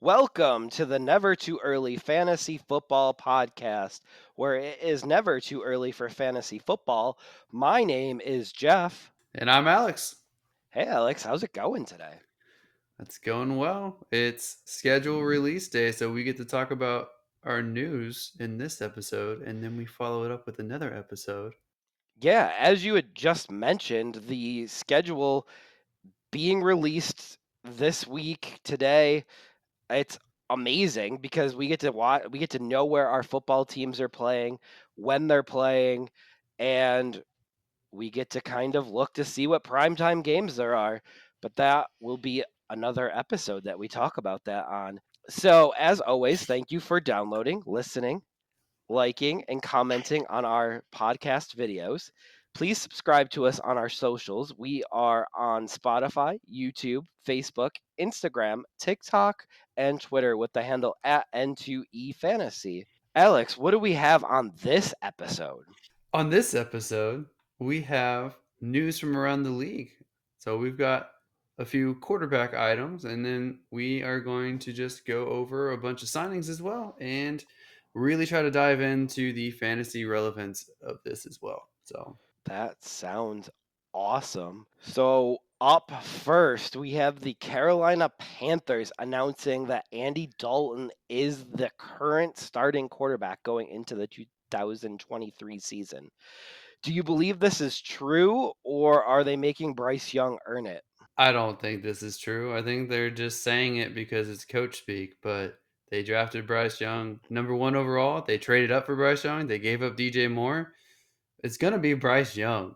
Welcome to the Never Too Early Fantasy Football Podcast, where it is never too early for fantasy football. My name is Jeff. And I'm Alex. Hey, Alex, how's it going today? That's going well. It's schedule release day, so we get to talk about our news in this episode, and then we follow it up with another episode. Yeah, as you had just mentioned, the schedule being released this week today, it's amazing because we get to we get to know where our football teams are playing, when they're playing, and we get to kind of look to see what primetime games there are, but that will be another episode that we talk about that on. So, as always, thank you for downloading, listening, liking, and commenting on our podcast videos. Please subscribe to us on our socials. We are on Spotify, YouTube, Facebook, Instagram, TikTok, and Twitter with the handle at N2EFantasy. Alex, what do we have on this episode? On this episode, we have news from around the league. So we've got a few quarterback items, and then we are going to just go over a bunch of signings as well and really try to dive into the fantasy relevance of this as well. So That sounds awesome. So, up first, we have the Carolina Panthers announcing that Andy Dalton is the current starting quarterback going into the 2023 season. Do you believe this is true, or are they making Bryce Young earn it? I don't think this is true. I think they're just saying it because it's coach speak, but they drafted Bryce Young number one overall. They traded up for Bryce Young. They gave up DJ Moore. It's going to be Bryce Young.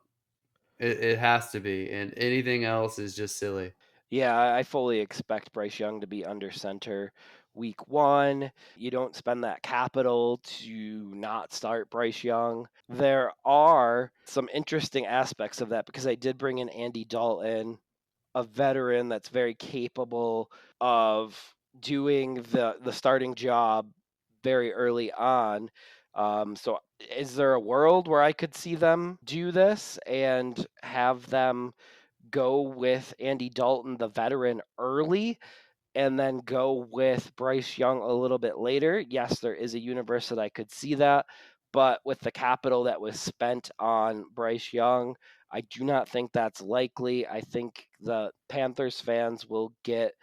It has to be. And anything else is just silly. Yeah, I fully expect Bryce Young to be under center week one. You don't spend that capital to not start Bryce Young. There are some interesting aspects of that because I did bring in Andy Dalton, a veteran that's very capable of doing the starting job very early on. So, is there a world where I could see them do this and have them go with Andy Dalton, the veteran, early, and then go with Bryce Young a little bit later? Yes, there is a universe that I could see that. But with the capital that was spent on Bryce Young, I do not think that's likely. I think the Panthers fans will get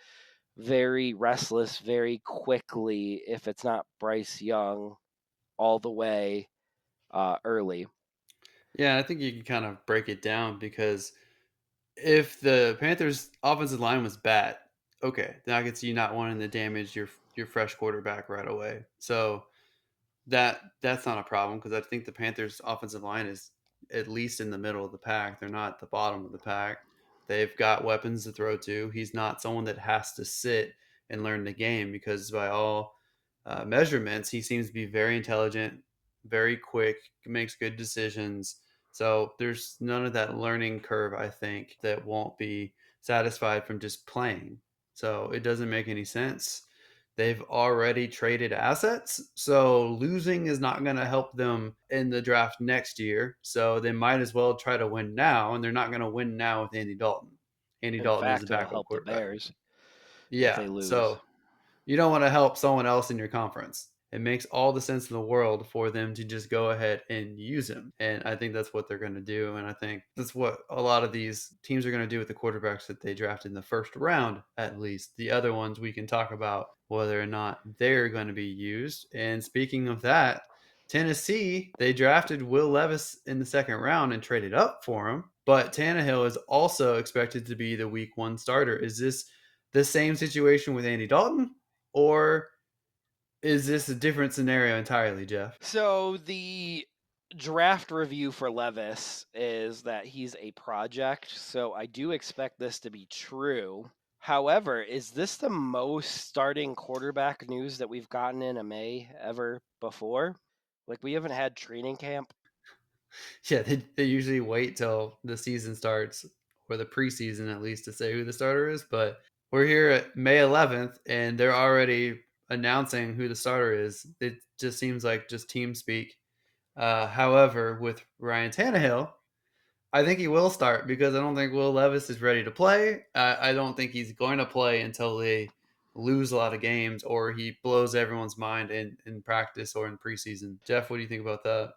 very restless very quickly if it's not Bryce Young all the way early. Yeah, I think you can kind of break it down because if the Panthers' offensive line was bad, okay, then I could see you not wanting to damage your fresh quarterback right away. So that's not a problem because I think the Panthers' offensive line is at least in the middle of the pack. They're not at the bottom of the pack. They've got weapons to throw to. He's not someone that has to sit and learn the game because by all measurements, he seems to be very intelligent, very quick, makes good decisions. So there's none of that learning curve, I think, that won't be satisfied from just playing. So it doesn't make any sense. They've already traded assets, so losing is not going to help them in the draft next year. So they might as well try to win now, and they're not going to win now with Andy Dalton. Andy In Dalton is a fact, it'll backup help the quarterback. Bears if Yeah, they lose. so you don't want to help someone else in your conference. It makes all the sense in the world for them to just go ahead and use him. And I think that's what they're going to do. And I think that's what a lot of these teams are going to do with the quarterbacks that they drafted in the first round, at least. The other ones we can talk about whether or not they're going to be used. And speaking of that, Tennessee, they drafted Will Levis in the second round and traded up for him. But Tannehill is also expected to be the week one starter. Is this the same situation with Andy Dalton? Or is this a different scenario entirely, Jeff? So the draft review for Levis is that he's a project. So I do expect this to be true. However, is this the most starting quarterback news that we've gotten in a May ever before? Like we haven't had training camp. Yeah, they usually wait till the season starts, or the preseason at least, to say who the starter is. But we're here at May 11th, and they're already announcing who the starter is. It just seems like just team speak. However, with Ryan Tannehill, I think he will start because I don't think Will Levis is ready to play. I don't think he's going to play until they lose a lot of games or he blows everyone's mind in practice or in preseason. Jeff, what do you think about that?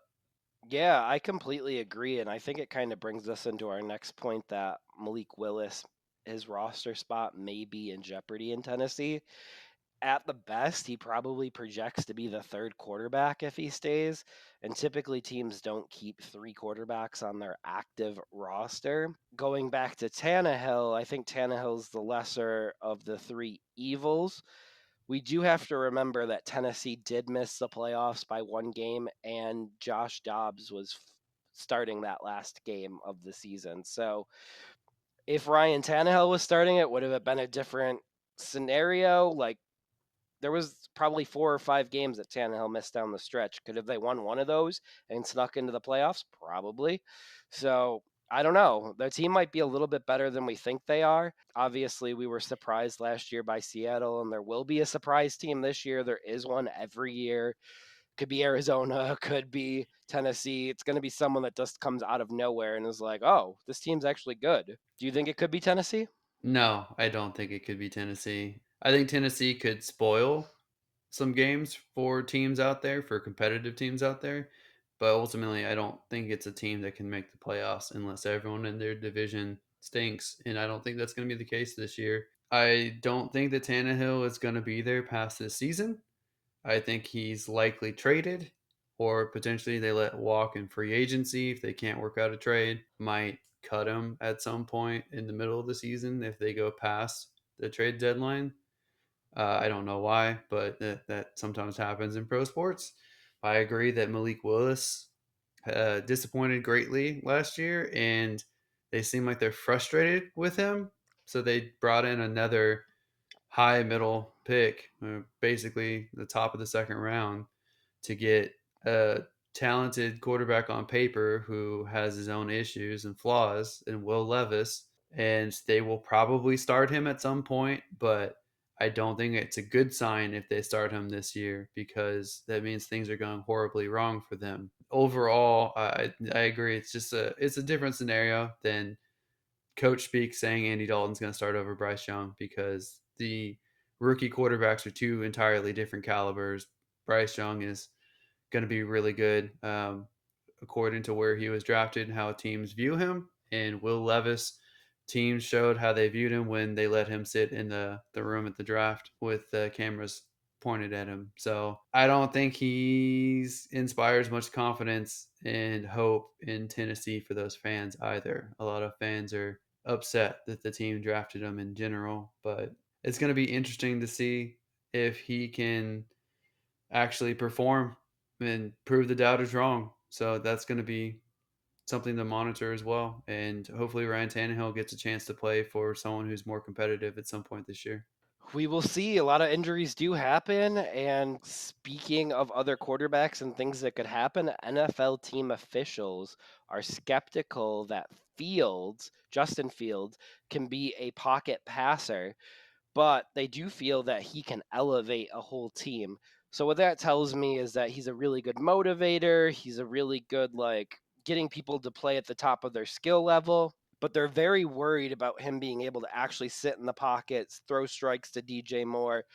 Yeah, I completely agree. And I think it kind of brings us into our next point that Malik Willis, his roster spot may be in jeopardy in Tennessee. At the best, he probably projects to be the third quarterback if he stays. And typically, teams don't keep three quarterbacks on their active roster. Going back to Tannehill, I think Tannehill's the lesser of the three evils. We do have to remember that Tennessee did miss the playoffs by one game, and Josh Dobbs was starting that last game of the season. So if Ryan Tannehill was starting it, would have been a different scenario. Like there was probably 4 or 5 games that Tannehill missed down the stretch. Could have they won one of those and snuck into the playoffs? Probably. So I don't know. Their team might be a little bit better than we think they are. Obviously, we were surprised last year by Seattle, and there will be a surprise team this year. There is one every year. Could be Arizona, could be Tennessee. It's going to be someone that just comes out of nowhere and is like, oh, this team's actually good. Do you think it could be Tennessee? No, I don't think it could be Tennessee. I think Tennessee could spoil some games for teams out there, for competitive teams out there. But ultimately, I don't think it's a team that can make the playoffs unless everyone in their division stinks. And I don't think that's going to be the case this year. I don't think that Tannehill is going to be there past this season. I think he's likely traded, or potentially they let walk in free agency if they can't work out a trade. Might cut him at some point in the middle of the season if they go past the trade deadline. I don't know why, but that sometimes happens in pro sports. I agree that Malik Willis disappointed greatly last year, and they seem like they're frustrated with him. So they brought in another high middle pick, basically the top of the second round, to get a talented quarterback on paper who has his own issues and flaws, and Will Levis. And they will probably start him at some point, but I don't think it's a good sign if they start him this year because that means things are going horribly wrong for them. Overall, I agree. It's a different scenario than coach speak saying Andy Dalton's going to start over Bryce Young because the rookie quarterbacks are two entirely different calibers. Bryce Young is going to be really good according to where he was drafted and how teams view him. And Will Levis, teams showed how they viewed him when they let him sit in the room at the draft with the cameras pointed at him. So I don't think he's inspires much confidence and hope in Tennessee for those fans either. A lot of fans are upset that the team drafted him in general, but it's going to be interesting to see if he can actually perform and prove the doubters wrong. So that's going to be something to monitor as well. And hopefully Ryan Tannehill gets a chance to play for someone who's more competitive at some point this year. We will see. A lot of injuries do happen. And speaking of other quarterbacks and things that could happen, NFL team officials are skeptical that Justin Fields, can be a pocket passer, but they do feel that he can elevate a whole team. So what that tells me is that he's a really good motivator. He's a really good getting people to play at the top of their skill level. But they're very worried about him being able to actually sit in the pockets, throw strikes to DJ Moore,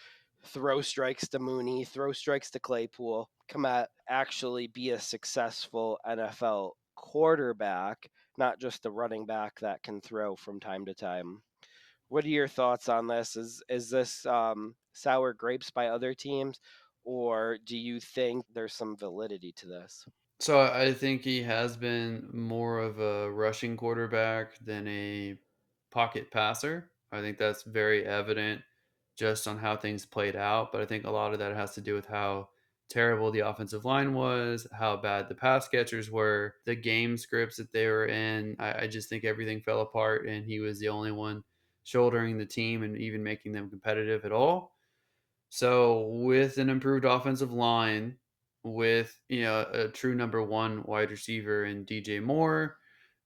throw strikes to Mooney, throw strikes to Claypool, come at actually be a successful NFL quarterback, not just a running back that can throw from time to time. What are your thoughts on this? Is this sour grapes by other teams, or do you think there's some validity to this? So I think he has been more of a rushing quarterback than a pocket passer. I think that's very evident just on how things played out. But I think a lot of that has to do with how terrible the offensive line was, how bad the pass catchers were, the game scripts that they were in. I just think everything fell apart, and he was the only one shouldering the team and even making them competitive at all. So with an improved offensive line, with a true number one wide receiver in DJ Moore,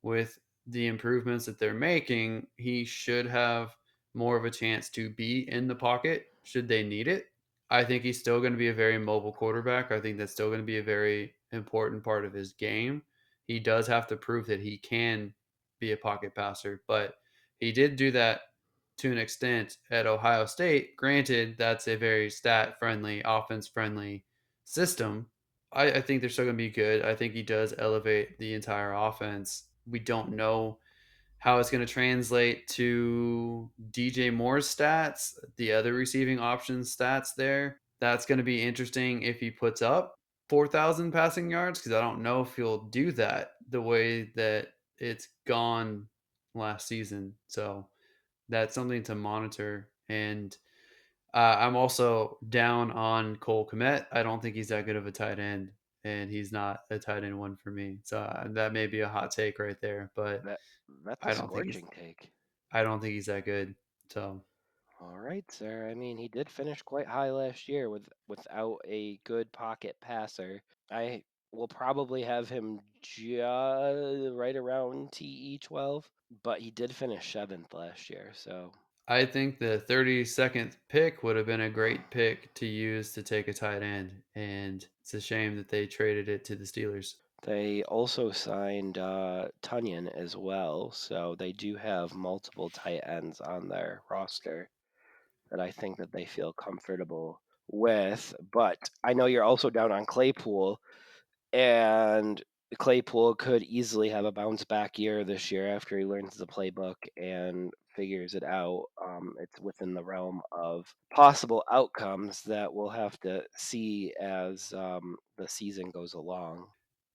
with the improvements that they're making, he should have more of a chance to be in the pocket should they need it. I think he's still going to be a very mobile quarterback. I think that's still going to be a very important part of his game. He does have to prove that he can be a pocket passer, but he did do that to an extent at Ohio State. Granted, that's a very stat friendly, offense friendly system. I think they're still going to be good. I think he does elevate the entire offense. We don't know how it's going to translate to DJ Moore's stats, the other receiving options stats there. That's going to be interesting if he puts up 4,000 passing yards because I don't know if he'll do that the way that it's gone last season. So that's something to monitor. And I'm also down on Cole Kmet. I don't think he's that good of a tight end, and he's not a tight end one for me. So that may be a hot take right there, but That that's a I don't think he's scorching take. I don't think he's that good. So All right, sir. I mean, he did finish quite high last year without a good pocket passer. I will probably have him just right around TE 12, but he did finish seventh last year, so I think the 32nd pick would have been a great pick to use to take a tight end, and it's a shame that they traded it to the Steelers. they also signed Tunyon as well, so they do have multiple tight ends on their roster that I think that they feel comfortable with. But I know you're also down on Claypool, and Claypool could easily have a bounce back year this year after he learns the playbook and figures it out. It's within the realm of possible outcomes that we'll have to see as the season goes along.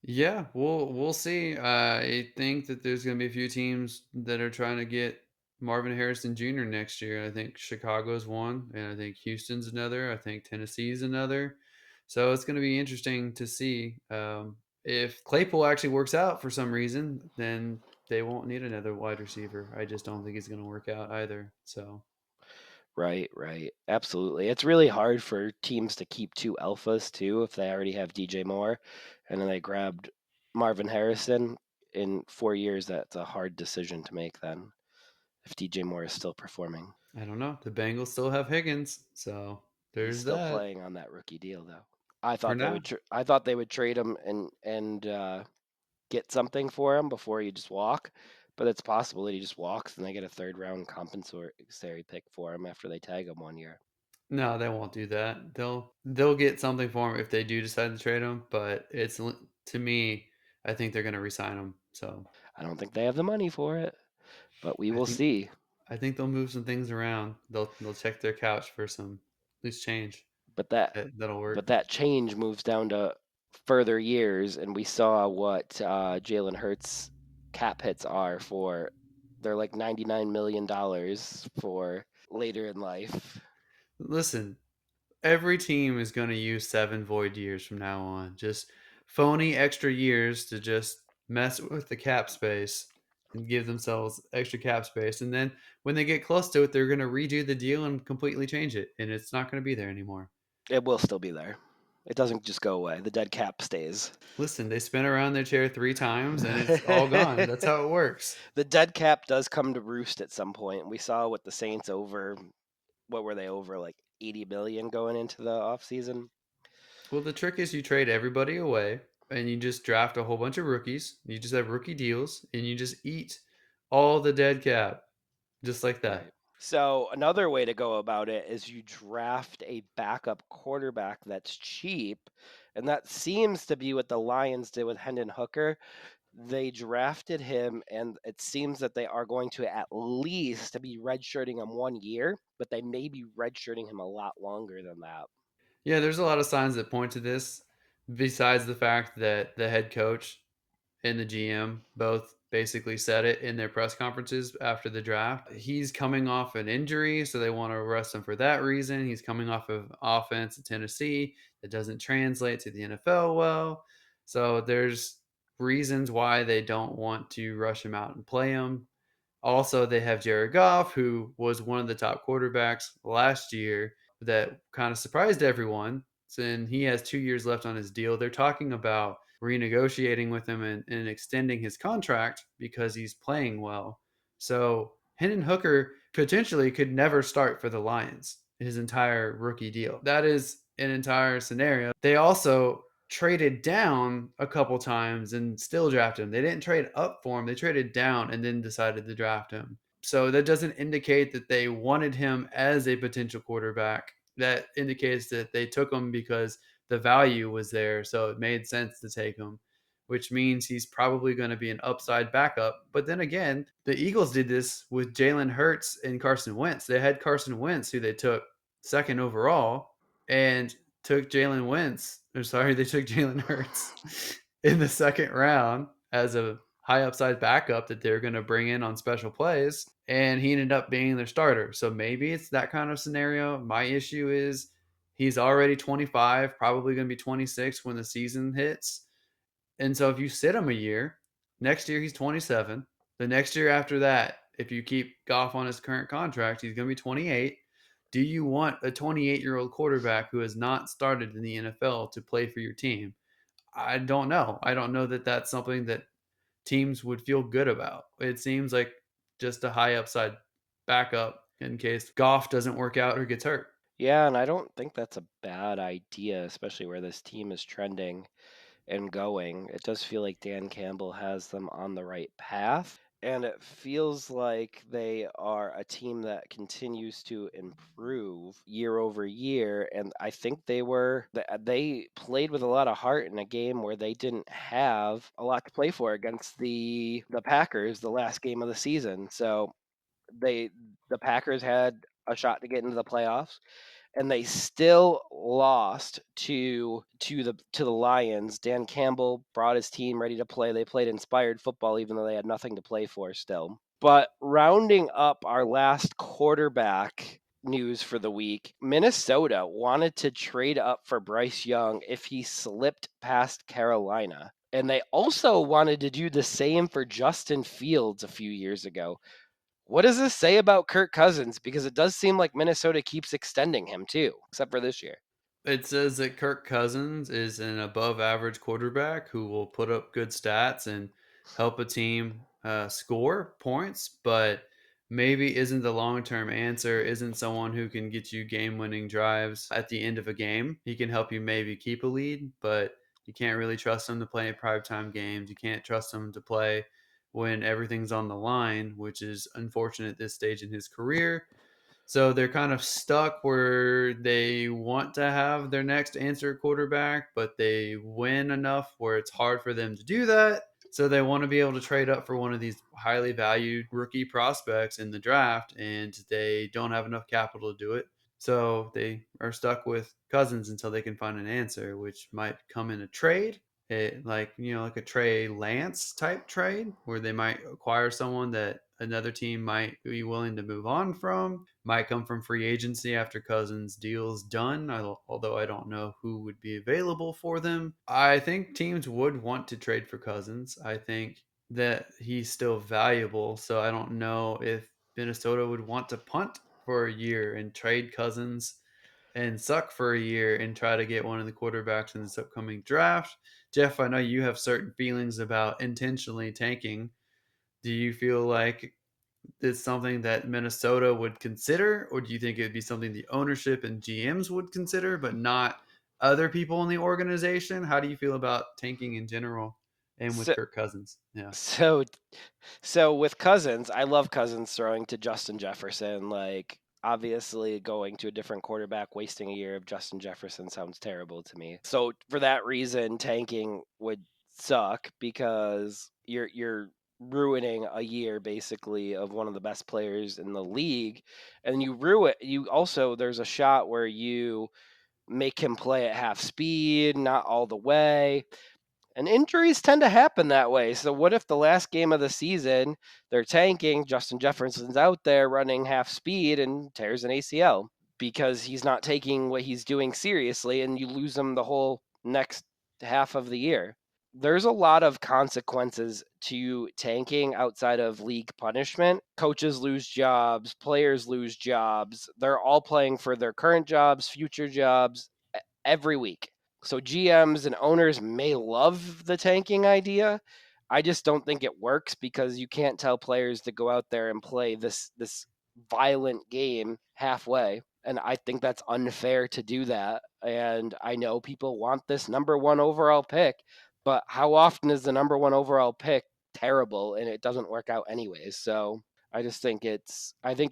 Yeah, we'll see. I think that there's going to be a few teams that are trying to get Marvin Harrison Jr. next year. I think Chicago's one, and I think Houston's another. I think Tennessee's another. So it's going to be interesting to see if Claypool actually works out for some reason. Then they won't need another wide receiver. I just don't think he's going to work out either. So Right, right. Absolutely. It's really hard for teams to keep two alphas too if they already have DJ Moore and then they grabbed Marvin Harrison in 4 years. That's a hard decision to make then if DJ Moore is still performing. I don't know. The Bengals still have Higgins, so He's there's still that playing on that rookie deal though. I for thought they now. would I thought they would trade him and get something for him before you just walk, but it's possible that he just walks and they get a third round compensatory pick for him after they tag him 1 year. No, they won't do that. They'll get something for him if they do decide to trade him, but to me, I think they're going to resign him. So I don't think they have the money for it, but we I will think see. I think they'll move some things around. They'll check their couch for some loose change. But that That'll but work. that change moves down to further years, and we saw what Jalen Hurts cap hits are for. They're like $99 million for later in life. Listen, every team is going to use 7 void years from now on. Just phony extra years to just mess with the cap space and give themselves extra cap space. And then when they get close to it, they're going to redo the deal and completely change it. And it's not going to be there anymore. It will still be there. It doesn't just go away. The dead cap stays. Listen, they spin around their chair 3 times and it's all gone. That's how it works. The dead cap does come to roost at some point. We saw with the Saints over, what were they over, like 80 million going into the offseason? Well, the trick is you trade everybody away and you just draft a whole bunch of rookies. You just have rookie deals and you just eat all the dead cap just like Right. that. So another way to go about it is you draft a backup quarterback that's cheap, and that seems to be what the Lions did with Hendon Hooker. They drafted him, and it seems that they are going to at least be redshirting him 1 year, but they may be redshirting him a lot longer than that. Yeah, there's a lot of signs that point to this, besides the fact that the head coach and the GM both basically said it in their press conferences after the draft. He's coming off an injury, so they want to arrest him for that reason. He's coming off of offense at Tennessee that doesn't translate to the NFL well. So there's reasons why they don't want to rush him out and play him. Also, they have Jared Goff, who was one of the top quarterbacks last year that kind of surprised everyone. And he has 2 years left on his deal. They're talking about renegotiating with him and extending his contract because he's playing well. So Hendon Hooker potentially could never start for the Lions his entire rookie deal. That is an entire scenario. They also traded down a couple times and still drafted him. They didn't trade up for him. They traded down and then decided to draft him. So that doesn't indicate that they wanted him as a potential quarterback. That indicates that they took him because the value was there. So it made sense to take him, which means he's probably going to be an upside backup. But then again, the Eagles did this with Jalen Hurts and Carson Wentz. They had Carson Wentz, who they took second overall, and took Jalen Wentz. Or sorry, they took Jalen Hurts in the second round as a high upside backup that they're going to bring in on special plays. And he ended up being their starter. So maybe it's that kind of scenario. My issue is he's already 25, probably going to be 26 when the season hits. And so if you sit him a year, next year he's 27. The next year after that, if you keep Goff on his current contract, he's going to be 28. Do you want a 28-year-old quarterback who has not started in the NFL to play for your team? I don't know. I don't know that that's something that teams would feel good about. It seems like just a high upside backup in case Goff doesn't work out or gets hurt. Yeah, and I don't think that's a bad idea, especially where this team is trending and going. It does feel like Dan Campbell has them on the right path. And it feels like they are a team that continues to improve year over year. And I think they played with a lot of heart in a game where they didn't have a lot to play for against the Packers, the last game of the season. So they the Packers had a shot to get into the playoffs, and they still lost to the Lions. Dan Campbell brought his team ready to play. They played inspired football even though they had nothing to play for still. But rounding up our last quarterback news for the week, Minnesota wanted to trade up for Bryce Young if he slipped past Carolina. And they also wanted to do the same for Justin Fields a few years ago. What does this say about Kirk Cousins? Because it does seem like Minnesota keeps extending him too, except for this year. It says that Kirk Cousins is an above average quarterback who will put up good stats and help a team score points, but maybe isn't the long term answer, isn't someone who can get you game winning drives at the end of a game. He can help you maybe keep a lead, but you can't really trust him to play in primetime games. You can't trust him to play when everything's on the line, which is unfortunate at this stage in his career. So they're kind of stuck where they want to have their next answer quarterback, but they win enough where it's hard for them to do that. So they want to be able to trade up for one of these highly valued rookie prospects in the draft, and they don't have enough capital to do it. So they are stuck with Cousins until they can find an answer, which might come in a trade, like a Trey Lance type trade, where they might acquire someone that another team might be willing to move on from. Might come from free agency after Cousins' deal's done, although I don't know who would be available for them. I think teams would want to trade for Cousins. I think that he's still valuable, so I don't know if Minnesota would want to punt for a year and trade Cousins and suck for a year and try to get one of the quarterbacks in this upcoming draft. Jeff, I know you have certain feelings about intentionally tanking. Do you feel like it's something that Minnesota would consider, or do you think it would be something the ownership and GMs would consider, but not other people in the organization? How do you feel about tanking in general and with So, Kirk Cousins? Yeah. so, so with Cousins, I love Cousins throwing to Justin Jefferson. Like, obviously, going to a different quarterback, wasting a year of Justin Jefferson sounds terrible to me. So for that reason, tanking would suck because you're ruining a year basically of one of the best players in the league, and you also there's a shot where you make him play at half speed, not all the way. And injuries tend to happen that way. So what if the last game of the season they're tanking, Justin Jefferson's out there running half speed and tears an ACL because he's not taking what he's doing seriously, and you lose him the whole next half of the year. There's a lot of consequences to tanking outside of league punishment. Coaches lose jobs, players lose jobs. They're all playing for their current jobs, future jobs every week. So GMs and owners may love the tanking idea. I just don't think it works because you can't tell players to go out there and play this violent game halfway. And I think that's unfair to do that. And I know people want this number one overall pick, but how often is the number one overall pick terrible and it doesn't work out anyways? So I think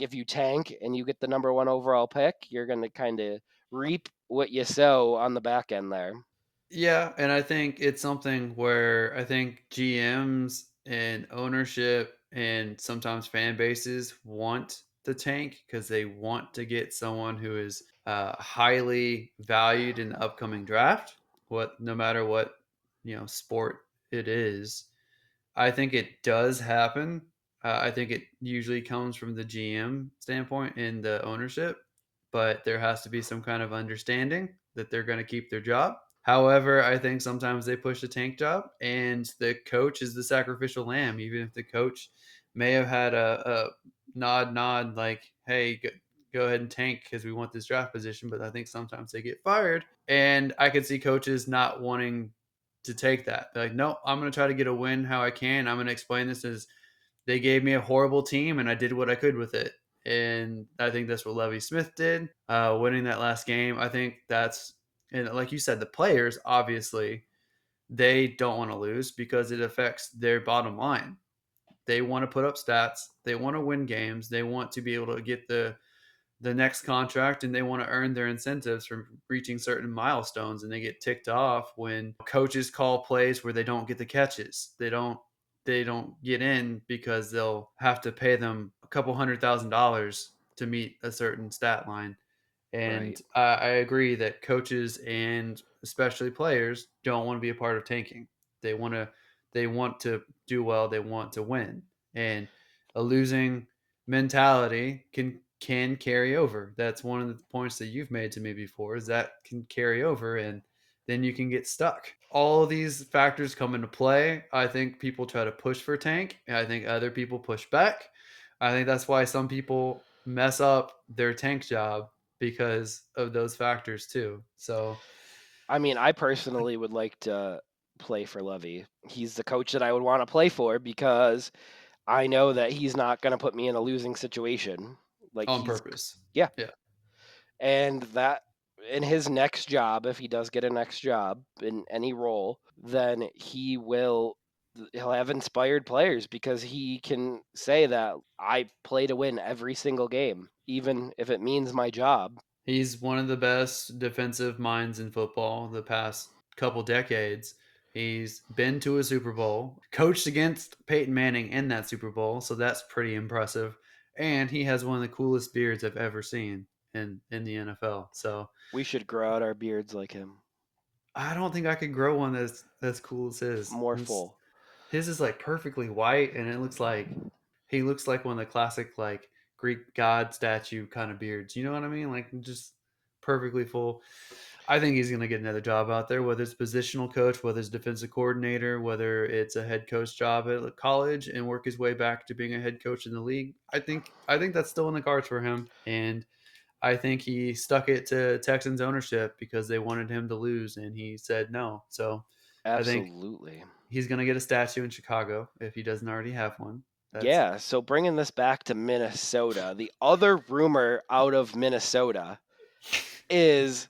if you tank and you get the number one overall pick, you're going to kind of reap what you sow on the back end there. Yeah, and I think it's something where I think GMs and ownership and sometimes fan bases want the tank because they want to get someone who is highly valued in the upcoming draft. What, no matter what sport it is, I think it does happen. I think it usually comes from the GM standpoint and the ownership, but there has to be some kind of understanding that they're going to keep their job. However, I think sometimes they push the tank job, and the coach is the sacrificial lamb. Even if the coach may have had a nod, like, "Hey, go ahead and tank because we want this draft position," but I think sometimes they get fired, and I could see coaches not wanting to take that. They're like, no, I'm going to try to get a win how I can. I'm going to explain this as they gave me a horrible team and I did what I could with it. And I think that's what Lovie Smith did, winning that last game. I think that's, and like you said, the players, obviously, they don't want to lose because it affects their bottom line. They want to put up stats. They want to win games. They want to be able to get the next contract and they want to earn their incentives from reaching certain milestones and they get ticked off when coaches call plays where they don't get the catches. They don't get in because they'll have to pay them a couple $100,000 to meet a certain stat line. Right. And I agree that coaches and especially players don't want to be a part of tanking. They want to they want to do well. They want to win. And a losing mentality can carry over. That's one of the points that you've made to me before. Is that can carry over, and then you can get stuck. All of these factors come into play. I think people try to push for tank, and I think other people push back. I think that's why some people mess up their tank job because of those factors too. So I mean, I personally would like to play for Levy. He's the coach that I would want to play for because I know that he's not going to put me in a losing situation. Like on he's purpose. yeah, Yeah. and that in his next job, if he does get a next job in any role, then he'll have inspired players because he can say that I play to win every single game, even if it means my job. He's one of the best defensive minds in football the past couple decades. He's been to a Super Bowl, coached against Peyton Manning in that Super Bowl, so that's pretty impressive. And he has one of the coolest beards I've ever seen in the NFL. So We should grow out our beards like him, I don't think I could grow one that's cool as his. more full. His is like perfectly white, and it looks like he looks like one of the classic like Greek god statue kind of beards. You know what I mean? Like just perfectly full. I think he's going to get another job out there, whether it's positional coach, whether it's defensive coordinator, whether it's a head coach job at college, and work his way back to being a head coach in the league. I think that's still in the cards for him, and I think he stuck it to Texans ownership because they wanted him to lose, and he said no. So I think Absolutely. he's going to get a statue in Chicago if he doesn't already have one. That's Yeah, so bringing this back to Minnesota, the other rumor out of Minnesota is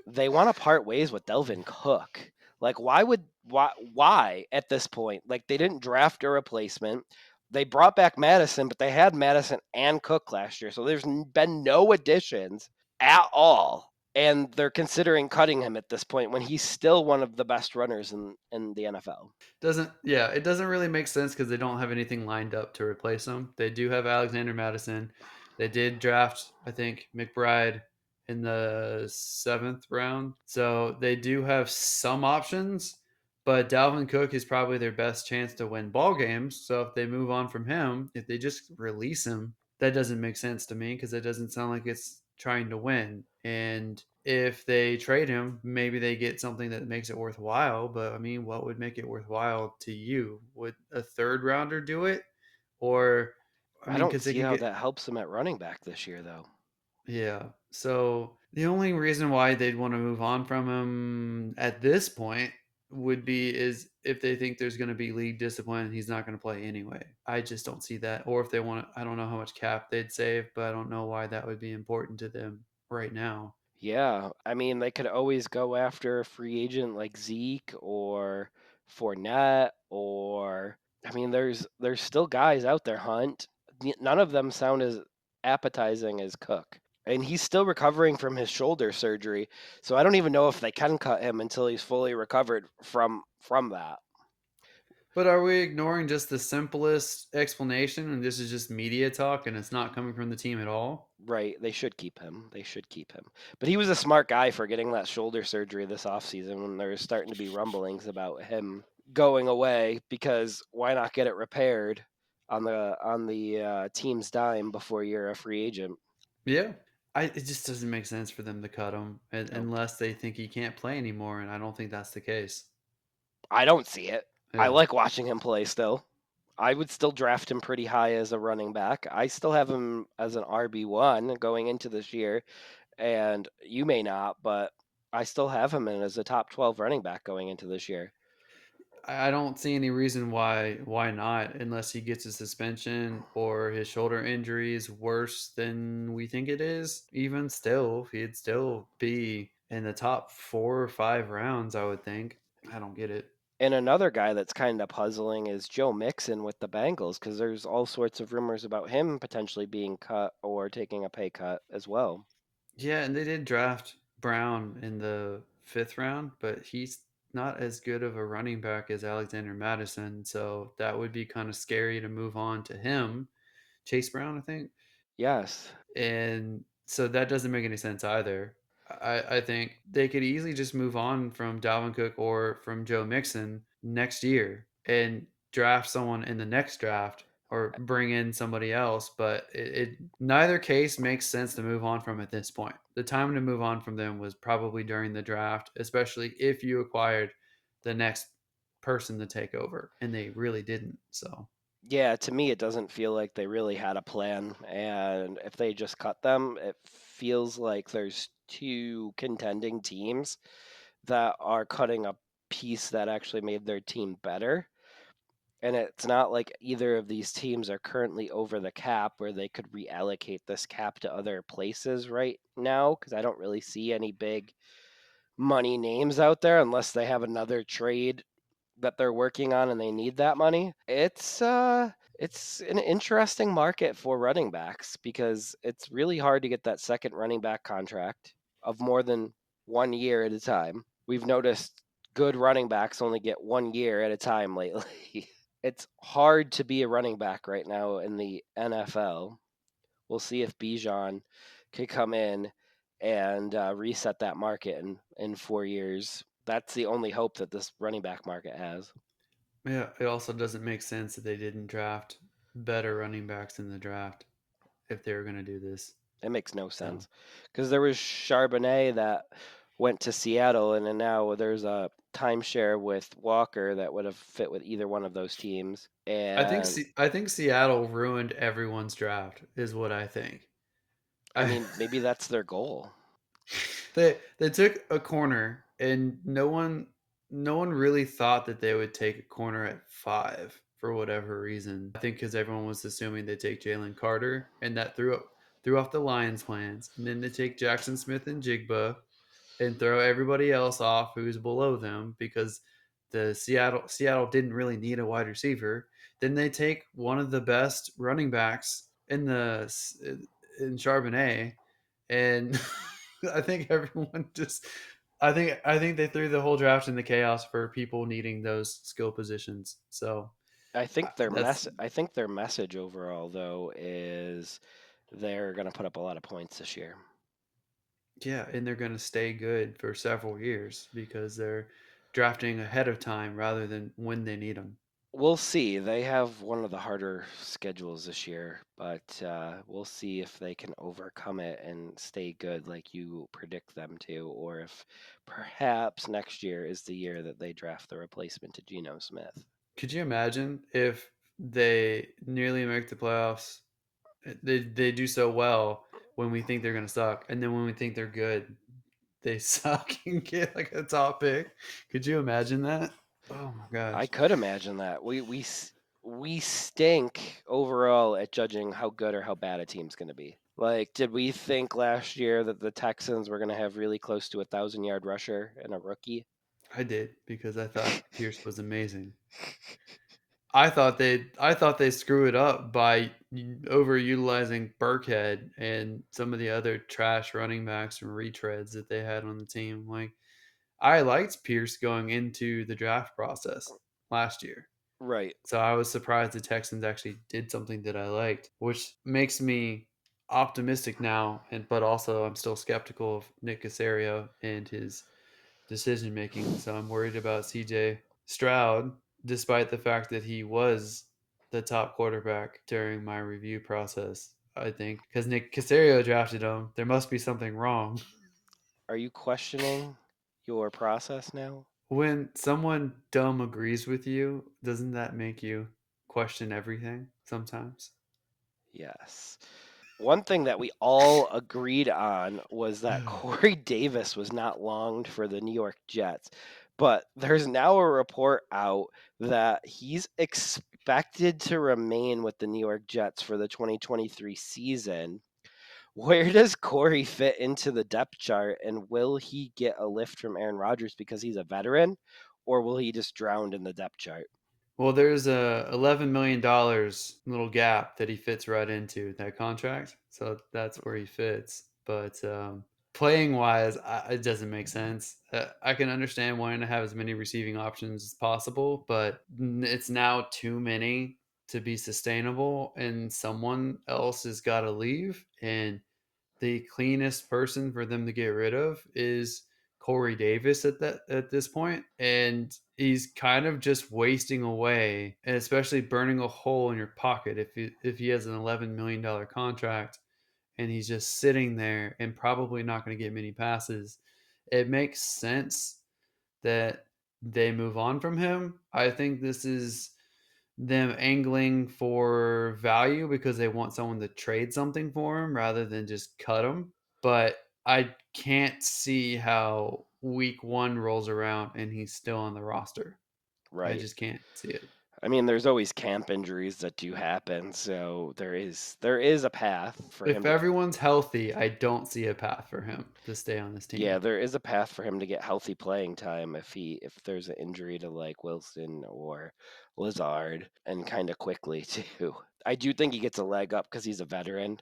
they want to part ways with Delvin Cook. Like, why at this point? Like, they didn't draft a replacement. They brought back Madison, but they had Madison and Cook last year, so there's been no additions at all. And they're considering cutting him at this point when he's still one of the best runners in the NFL. doesn't yeah, it doesn't really make sense because they don't have anything lined up to replace him. They do have Alexander Madison. They did draft, I think, McBride in the 7th round. So they do have some options, but Dalvin Cook is probably their best chance to win ball games. So if they move on from him, if they just release him, that doesn't make sense to me because it doesn't sound like it's trying to win. And if they trade him, maybe they get something that makes it worthwhile. But I mean, what would make it worthwhile to you? Would a 3rd rounder do it? Or, I I mean, don't because they see can how get, that helps him at running back this year, though. yeah. So the only reason why they'd want to move on from him at this point would be is if they think there's going to be league discipline and he's not going to play anyway. I just don't see that. Or if they want to, I don't know how much cap they'd save, but I don't know why that would be important to them right now. Yeah, I mean, they could always go after a free agent like Zeke or Fournette, or I mean, there's still guys out there. Hunt. none of them sound as appetizing as Cook. And he's still recovering from his shoulder surgery, so I don't even know if they can cut him until he's fully recovered from that. But are we ignoring just the simplest explanation and this is just media talk and it's not coming from the team at all? Right, they should keep him. They should keep him. But he was a smart guy for getting that shoulder surgery this offseason when there was starting to be rumblings about him going away because why not get it repaired on the team's dime before you're a free agent? Yeah. It just doesn't make sense for them to cut him Nope. unless they think he can't play anymore, and I don't think that's the case. I don't see it. I Yeah. like watching him play still. I would still draft him pretty high as a running back. I still have him as an RB1 going into this year, and you may not, but I still have him in as a top 12 running back going into this year. I don't see any reason why not, unless he gets a suspension or his shoulder injury is worse than we think it is. Even still, he'd still be in the top 4 or 5 rounds, I would think. I don't get it. And another guy that's kind of puzzling is Joe Mixon with the Bengals because there's all sorts of rumors about him potentially being cut or taking a pay cut as well. Yeah, and they did draft Brown in the 5th round, but he's not as good of a running back as Alexander Madison, so that would be kind of scary to move on to him. Chase Brown, I think. Yes. And so that doesn't make any sense either. I think they could easily just move on from Dalvin Cook or from Joe Mixon next year and draft someone in the next draft or bring in somebody else. But neither case makes sense to move on from at this point. The time to move on from them was probably during the draft, especially if you acquired the next person to take over, and they really didn't. So Yeah, to me, it doesn't feel like they really had a plan. And if they just cut them, it feels like there's two contending teams that are cutting a piece that actually made their team better. And it's not like either of these teams are currently over the cap where they could reallocate this cap to other places right now, because I don't really see any big money names out there unless they have another trade that they're working on and they need that money. It's an interesting market for running backs because it's really hard to get that second running back contract of more than 1 year at a time. We've noticed good running backs only get 1 year at a time lately. It's hard to be a running back right now in the NFL. We'll see if Bijan can come in and reset that market in 4 years. That's the only hope that this running back market has. yeah, it also doesn't make sense that they didn't draft better running backs in the draft if they were going to do this. It makes no So sense because there was Charbonnet that went to Seattle, and then now there's a timeshare with Walker that would have fit with either one of those teams. And I think Seattle ruined everyone's draft, is what I think. I I, mean, maybe that's their goal. they took a corner, and no one really thought that they would take a corner at 5 for whatever reason. I think because everyone was assuming they take Jalen Carter, and that threw off the Lions' plans. And then they take Jackson Smith and Jigba, and throw everybody else off who's below them because the Seattle didn't really need a wide receiver. Then they take one of the best running backs in Charbonnet, and I think everyone just I think they threw the whole draft in the chaos for people needing those skill positions. So that's I think their message overall though is they're going to put up a lot of points this year. yeah, and they're going to stay good for several years because they're drafting ahead of time rather than when they need them. We'll see. They have one of the harder schedules this year, but we'll see if they can overcome it and stay good like you predict them to, or if perhaps next year is the year that they draft the replacement to Geno Smith. Could you imagine if they nearly make the playoffs? They do so well when we think they're going to suck, and then when we think they're good, they suck and get like a top pick. Could you imagine that? Oh my I gosh, could imagine that. We stink overall at judging how good or how bad a team's going to be. Like, did we think last year that the Texans were going to have really close to 1,000 yard rusher and a rookie? I did because I thought Pierce was amazing. I thought they screw it up by overutilizing Burkhead and some of the other trash running backs and retreads that they had on the team. Like I liked Pierce going into the draft process last year. Right. So I was surprised the Texans actually did something that I liked, which makes me optimistic now, and but also I'm still skeptical of Nick Casario and his decision making. So I'm worried about CJ Stroud, despite the fact that he was the top quarterback during my review process. I think because Nick Casario drafted him, there must be something wrong. Are you questioning your process now? When someone dumb agrees with you, doesn't that make you question everything sometimes? Yes. One thing that we all agreed on was that Corey Davis was not longed for the New York Jets. But there's now a report out that he's expected to remain with the New York Jets for the 2023 season. Where does Corey fit into the depth chart, and will he get a lift from Aaron Rodgers because he's a veteran, or will he just drown in the depth chart? Well, there's a $11 million little gap that he fits right into that contract, so that's where he fits. But playing wise, it doesn't make sense. I can understand wanting to have as many receiving options as possible, but it's now too many to be sustainable, and someone else has got to leave. And the cleanest person for them to get rid of is Corey Davis at this point, and he's kind of just wasting away, and especially burning a hole in your pocket if he has an $11 million contract and he's just sitting there and probably not going to get many passes. It makes sense that they move on from him. I think this is them angling for value because they want someone to trade something for him rather than just cut him. But I can't see how week one rolls around and he's still on the roster. I Right. just can't see it. I mean, there's always camp injuries that do happen, so there is a path for If him to. everyone's healthy, I don't see a path for him to stay on this Yeah, team. there is a path for him to get healthy playing time if there's an injury to like Wilson or Lazard, and kind of quickly too. I do think he gets a leg up because he's a veteran,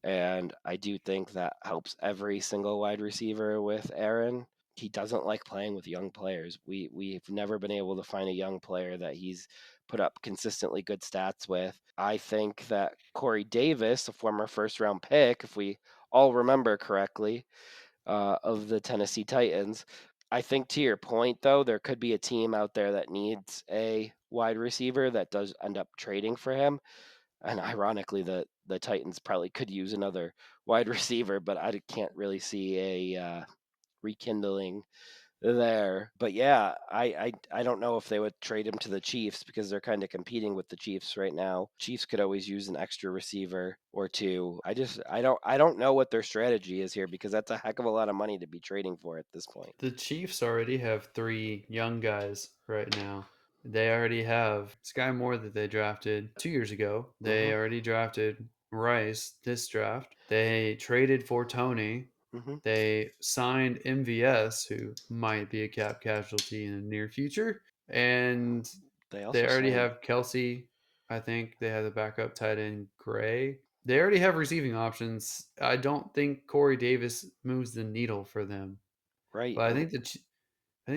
and I do think that helps every single wide receiver with Aaron. He doesn't like playing with young players. We've never been able to find a young player that he's put up consistently good stats with. I think that Corey Davis, a former first round pick, if we all remember correctly, of the Tennessee Titans. I think to your point, though, there could be a team out there that needs a wide receiver that does end up trading for him. And ironically, the Titans probably could use another wide receiver, but I can't really see a rekindling there. But yeah, I don't know if they would trade him to the Chiefs because they're kind of competing with the Chiefs right now. Chiefs could always use an extra receiver or two. I don't know what their strategy is here because that's a heck of a lot of money to be trading for at this point. The Chiefs already have three young guys right now. They already have Sky Moore that they drafted 2 years ago. Hmm. They already drafted Rice this draft. They traded for Tony. Hmm. They signed MVS, who might be a cap casualty in the near future. And They they also already signed have Kelsey. I think they have the backup tight end Gray. They already have receiving options. I don't think Corey Davis moves the needle for them. right. But I think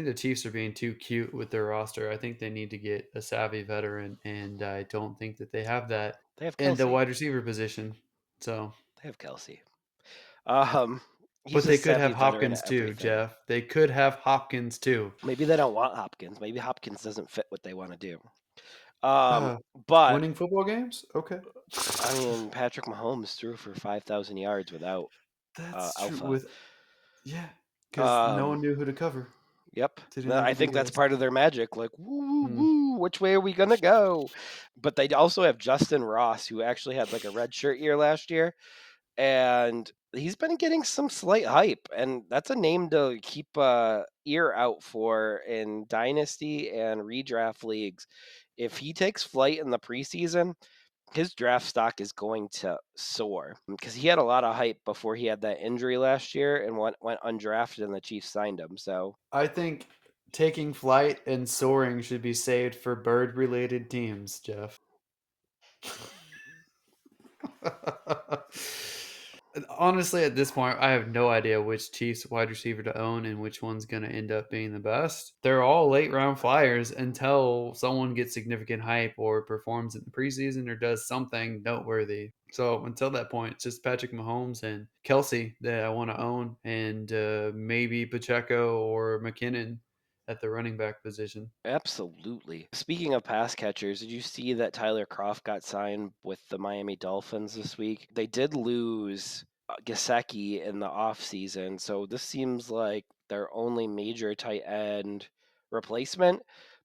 the Chiefs are being too cute with their roster. I think they need to get a savvy veteran, and I don't think that they have that They have in the Kelsey. wide receiver position. So, They have Kelsey. Um, but he's a they could savvy have veteran Hopkins at too, everything. Jeff. They could have Hopkins too. Maybe they don't want Hopkins. Maybe Hopkins doesn't fit what they want to do. Um, Uh, but winning football games? Okay. I mean, Patrick Mahomes threw for 5,000 yards without That's true Alpha. with yeah, because no Um, one knew who to cover. yep. Didn't have I the think that's biggest. part of their magic. Like, woo, woo, Hmm. woo, which way are we gonna go? But they also have Justin Ross, who actually had like a red shirt year last year, and he's been getting some slight hype, and that's a name to keep ear out for in dynasty and redraft leagues. If he takes flight in the preseason, his draft stock is going to soar because he had a lot of hype before he had that injury last year and went undrafted, and the Chiefs signed him. So I think Taking flight and soaring should be saved for bird-related teams, Jeff. Honestly, at this point, I have no idea which Chiefs wide receiver to own and which one's going to end up being the best. They're all late round flyers until someone gets significant hype or performs in the preseason or does something noteworthy. So until that point, it's just Patrick Mahomes and Kelsey that I want to own, and maybe Pacheco or McKinnon at the running back position. Absolutely. Speaking of pass catchers, did you see that Tyler Kroft got signed with the Miami Dolphins this week? They did lose Gesicki in the offseason, so this seems like their only major tight end replacement.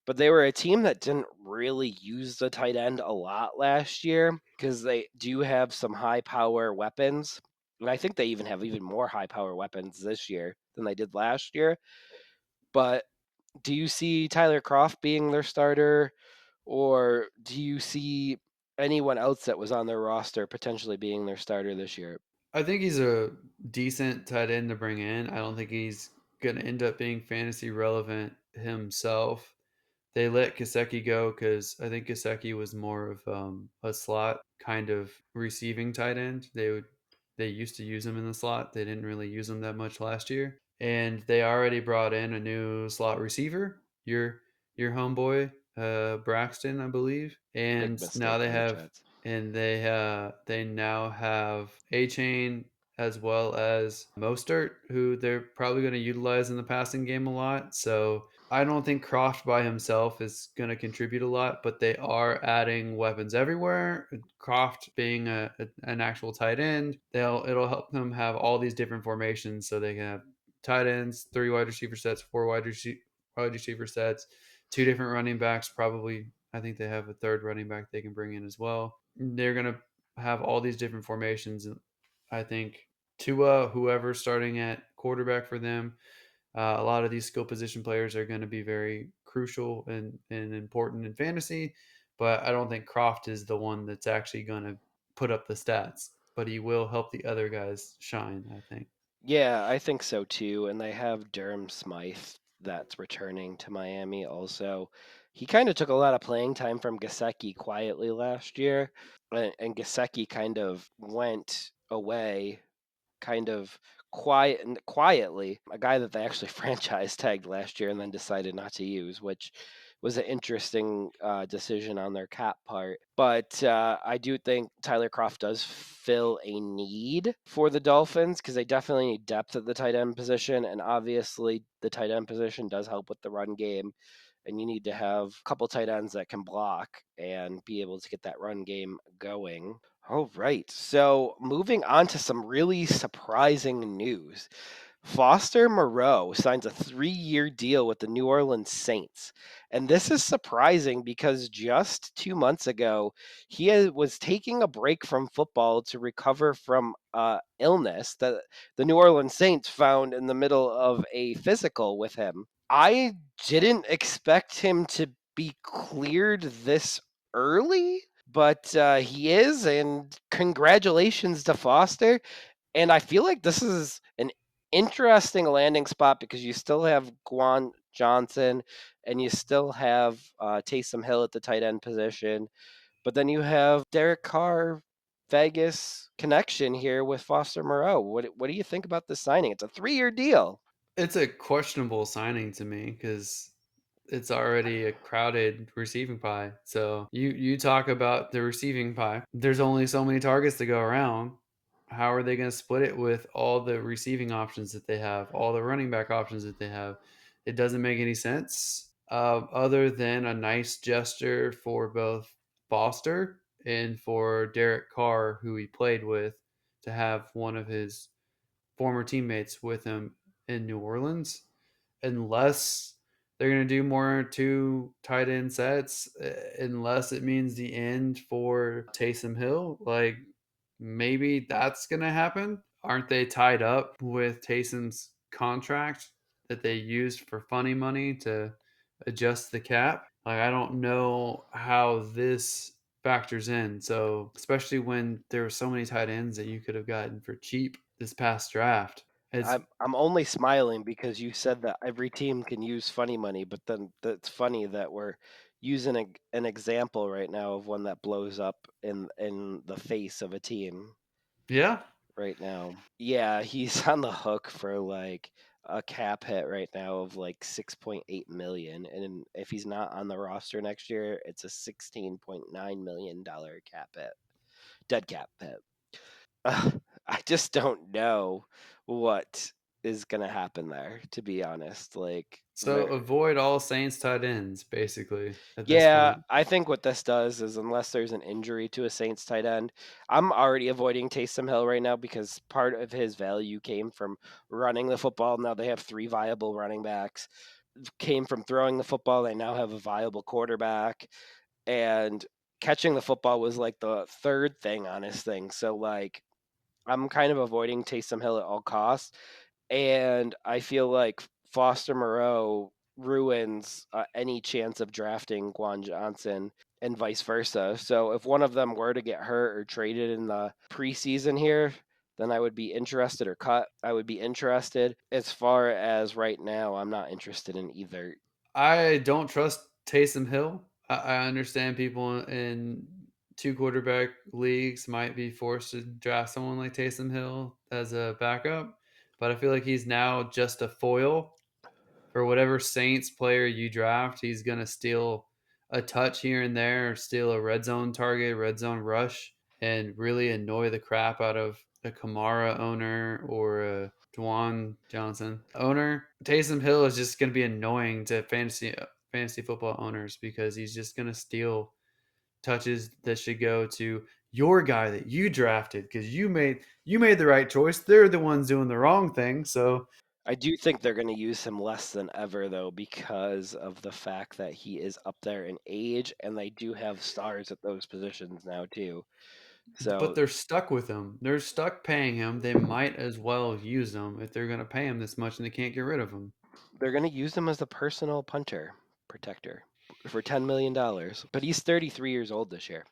But they were a team that didn't really use the tight end a lot last year because they do have some high power weapons. And I think they even have even more high power weapons this year than they did last year. But do you see Tyler Kroft being their starter, or do you see anyone else that was on their roster potentially being their starter this year? I think he's a decent tight end to bring in. I don't think he's going to end up being fantasy relevant himself. They let Kaseki go because I think Kaseki was more of a slot kind of receiving tight end. They used to use him in the slot. They didn't really use him that much last year, and they already brought in a new slot receiver. Your homeboy Braxton, I believe, Big and now mistake on the Jets. they now have A Chain as well as Mostert, who they're probably going to utilize in the passing game a lot. So I don't think Croft by himself is going to contribute a lot, but they are adding weapons everywhere. Croft being an actual tight end, it'll help them have all these different formations, so they can have tight ends, three wide receiver sets, four wide receiver sets, two different running backs. Probably, I think they have a third running back they can bring in as well. They're going to have all these different formations, and I think Tua, whoever's starting at quarterback for them, a lot of these skill position players are going to be very crucial and important in fantasy, but I don't think Croft is the one that's actually going to put up the stats, but he will help the other guys shine, I think. Yeah, I think so too. And they have Durham Smythe that's returning to Miami also. He kind of took a lot of playing time from Gasecki quietly last year, and Gasecki kind of went away kind of quietly, a guy that they actually franchise tagged last year and then decided not to use, which was an interesting decision on their cap part. But I do think Tyler Croft does fill a need for the Dolphins because they definitely need depth at the tight end position, and obviously the tight end position does help with the run game. And you need to have a couple tight ends that can block and be able to get that run game going. All right. So moving on to some really surprising news. Foster Moreau signs a 3-year deal with the New Orleans Saints. And this is surprising because just 2 months ago, was taking a break from football to recover from illness that the New Orleans Saints found in the middle of a physical with him. I didn't expect him to be cleared this early, but he is, and congratulations to Foster. And I feel like this is an interesting landing spot because you still have Guan Johnson and you still have Taysom Hill at the tight end position, but then you have Derek Carr Vegas connection here with Foster Moreau. What do you think about this signing? It's a 3-year deal. It's a questionable signing to me because it's already a crowded receiving pie. So you talk about the receiving pie. There's only so many targets to go around. How are they going to split it with all the receiving options that they have, all the running back options that they have? It doesn't make any sense. Other than a nice gesture for both Foster and for Derek Carr, who he played with, to have one of his former teammates with him in New Orleans, unless they're going to do more two tight end sets, unless it means the end for Taysom Hill. Like maybe that's going to happen. Aren't they tied up with Taysom's contract that they used for funny money to adjust the cap? Like I don't know how this factors in. So especially when there were so many tight ends that you could have gotten for cheap this past draft. It's I'm only smiling because you said that every team can use funny money, but then that's funny that we're using an example right now of one that blows up in the face of a team yeah. right now. Yeah, he's on the hook for like a cap hit right now of like 6.8 million, and if he's not on the roster next year, it's a 16.9 million dollar cap hit, dead cap hit. I just don't know what is gonna happen there, to be honest. Like So there avoid all Saints tight ends, basically, at this Yeah, point. I think what this does is unless there's an injury to a Saints tight end, I'm already avoiding Taysom Hill right now because part of his value came from running the football. Now they have three viable running backs. Came from throwing the football. They now have a viable quarterback. And catching the football was like the third thing on his thing. So like I'm kind of avoiding Taysom Hill at all costs, and I feel like Foster Moreau ruins any chance of drafting Quan Johnson and vice versa. So if one of them were to get hurt or traded in the preseason here, then I would be interested or cut. I would be interested. As far as right now, I'm not interested in either. I don't trust Taysom Hill. I understand people in two quarterback leagues might be forced to draft someone like Taysom Hill as a backup, but I feel like he's now just a foil for whatever Saints player you draft. He's going to steal a touch here and there, steal a red zone target, red zone rush, and really annoy the crap out of a Kamara owner or a Dwan Johnson owner. Taysom Hill is just going to be annoying to fantasy football owners because he's just going to steal touches that should go to your guy that you drafted because you made the right choice. They're the ones doing the wrong thing. So I do think they're going to use him less than ever, though, because of the fact that he is up there in age, and they do have stars at those positions now, too. but So they're stuck with him. They're stuck paying him. They might as well use him if they're going to pay him this much and they can't get rid of him. they're going to use him as a personal punter protector for $10 million. But he's 33 years old this year.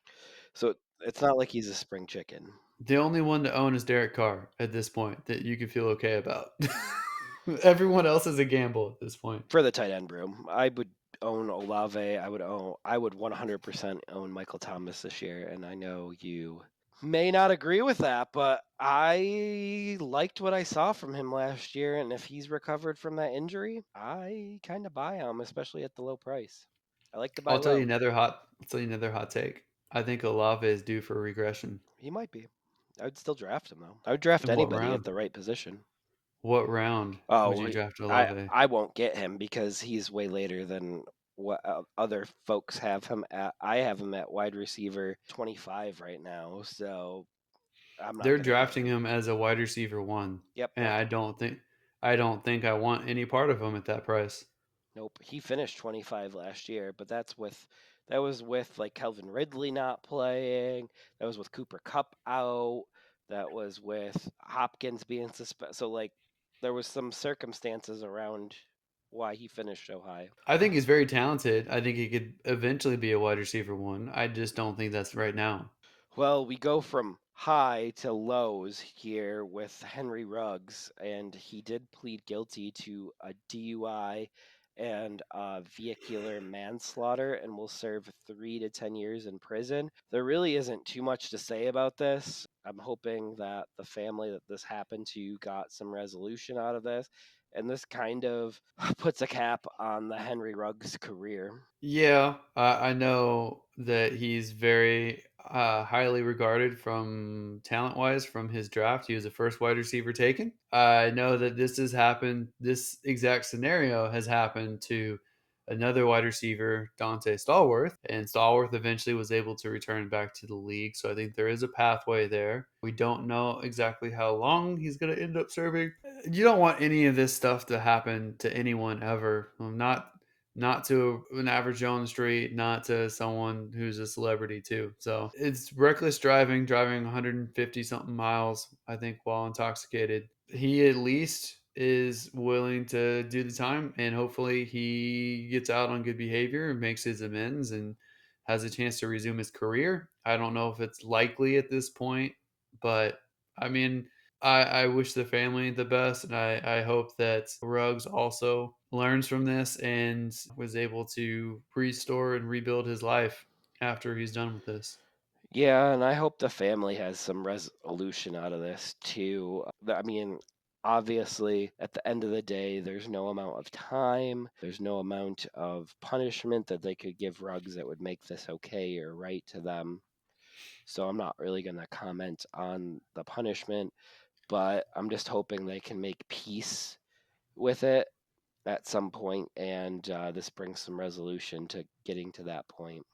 So it's not like he's a spring chicken. The only one to own is Derek Carr at this point that you can feel okay about. Everyone else is a gamble at this point. For the tight end room, I would own Olave. I would 100% own Michael Thomas this year. And I know you may not agree with that, but I liked what I saw from him last year. And if he's recovered from that injury, I kind of buy him, especially at the low price. I like to buy low. I'll tell you another hot take. I think Olave is due for regression. He might be. I would still draft him though. I would draft In what anybody at round? the right position. What round would Oh, you draft I Olave? I won't get him because he's way later than what other folks have him at. I have him at wide receiver 25 right now, so I'm not They're gonna get drafting him. him as a wide receiver one, Yep, and I don't think I want any part of him at that price. nope. He finished 25 last year, but that was with like Kelvin Ridley not playing. That was with Cooper Cup out. That was with Hopkins being suspended. So like there was some circumstances around why he finished so high. I think he's very talented. I think he could eventually be a wide receiver one. I just don't think that's right now. Well, we go from high to lows here with Henry Ruggs, and he did plead guilty to a DUI and vehicular manslaughter and will serve 3 to 10 years in prison. There really isn't too much to say about this. I'm hoping that the family that this happened to got some resolution out of this, and this kind of puts a cap on the Henry Ruggs career. Yeah, I know that he's very highly regarded from talent wise from his draft. He was the first wide receiver taken. I know that this has happened. This exact scenario has happened to another wide receiver, Dante Stallworth, and Stallworth eventually was able to return back to the league. So I think there is a pathway there. We don't know exactly how long he's going to end up serving. You don't want any of this stuff to happen to anyone ever. Not to an average Joe on the street, not to someone who's a celebrity too. So it's reckless driving 150 something miles, I think, while intoxicated. He at least is willing to do the time, and hopefully he gets out on good behavior and makes his amends and has a chance to resume his career. I don't know if it's likely at this point, but I mean, I wish the family the best, and I hope that Ruggs also learns from this and was able to restore and rebuild his life after he's done with this. Yeah, and I hope the family has some resolution out of this too. I mean, obviously, at the end of the day, there's no amount of time, there's no amount of punishment that they could give Ruggs that would make this okay or right to them. So I'm not really going to comment on the punishment, but I'm just hoping they can make peace with it at some point, and this brings some resolution to getting to that point.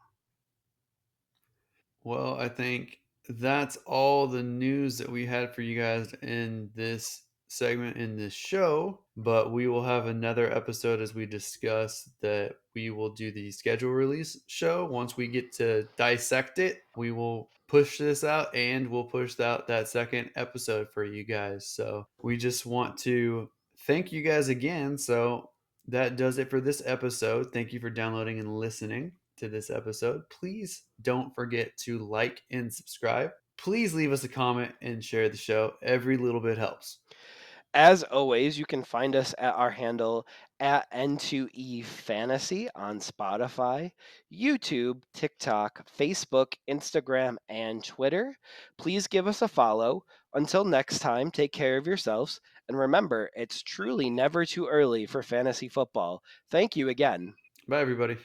Well, I think that's all the news that we had for you guys in this segment in this show. But we will have another episode as we discuss that we will do the schedule release show. Once we get to dissect it, we will push this out and we'll push out that second episode for you guys. So we just want to thank you guys again. So that does it for this episode. Thank you for downloading and listening to this episode. Please don't forget to like and subscribe. Please leave us a comment and share the show. Every little bit helps. As always, you can find us at our handle at N2EFantasy on Spotify, YouTube, TikTok, Facebook, Instagram, and Twitter. Please give us a follow. Until next time, take care of yourselves. And remember, it's truly never too early for fantasy football. Thank you again. Bye, everybody.